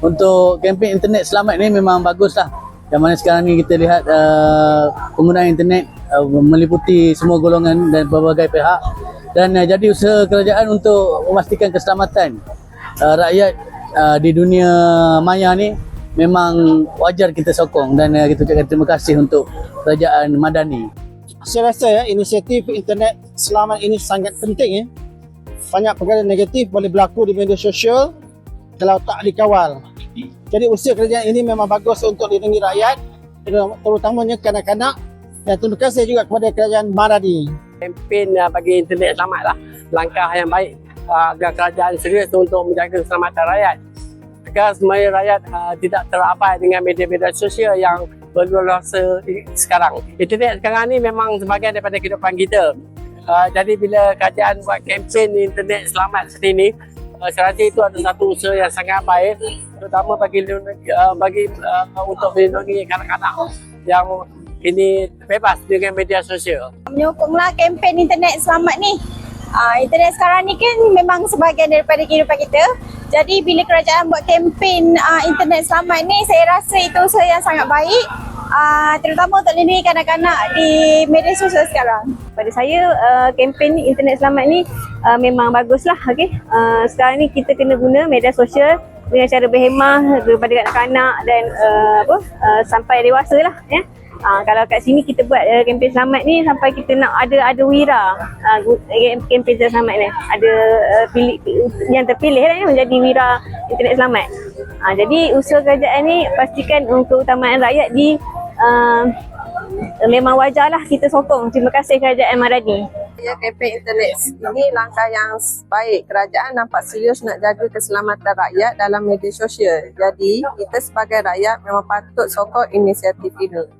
untuk kempen internet selamat ni memang baguslah. Yang mana sekarang ni kita lihat penggunaan internet meliputi semua golongan dan berbagai pihak, dan jadi usaha kerajaan untuk memastikan keselamatan rakyat di dunia maya ni memang wajar kita sokong, dan kita ucapkan terima kasih untuk kerajaan Madani. Saya rasa inisiatif internet selamat ini sangat penting. Banyak perkara negatif boleh berlaku di media sosial kalau tak dikawal. Jadi usaha kerajaan ini memang bagus untuk dilindungi rakyat, terutamanya kanak-kanak, dan terima kasih juga kepada kerajaan Madani. Kempen bagi internet selamat lah langkah yang baik agar kerajaan serius untuk menjaga keselamatan rakyat, agar semua rakyat tidak terabai dengan media-media sosial yang berluasa sekarang. Internet sekarang ni memang sebahagian daripada kehidupan kita. Jadi bila kerajaan buat kempen internet selamat seperti ini, saya rasa itu adalah satu usaha yang sangat baik, terutama bagi untuk melindungi kanak-kanak yang ini bebas dengan media sosial. Menyokonglah kempen internet selamat ni. Internet sekarang ni kan memang sebahagian daripada kehidupan kita. Jadi bila kerajaan buat kempen internet selamat ni, saya rasa itu usaha yang sangat baik, terutama untuk lindungi kanak-kanak di media sosial sekarang. Pada saya, kempen internet selamat ni memang baguslah. Okay? Sekarang ni kita kena guna media sosial dengan cara berhemah kepada kanak-kanak dan sampai dewasa lah. Ya? Kalau kat sini kita buat kempen selamat ni sampai kita nak ada wira kempen selamat ni, ada yang terpilih lah, menjadi wira internet selamat. Jadi usaha kerajaan ni pastikan untuk keutamaan rakyat memang wajarlah kita sokong. Terima kasih kerajaan Madani. Ya, kempen internet ini langkah yang baik. Kerajaan nampak serius nak jaga keselamatan rakyat dalam media sosial. Jadi, kita sebagai rakyat memang patut sokong inisiatif ini.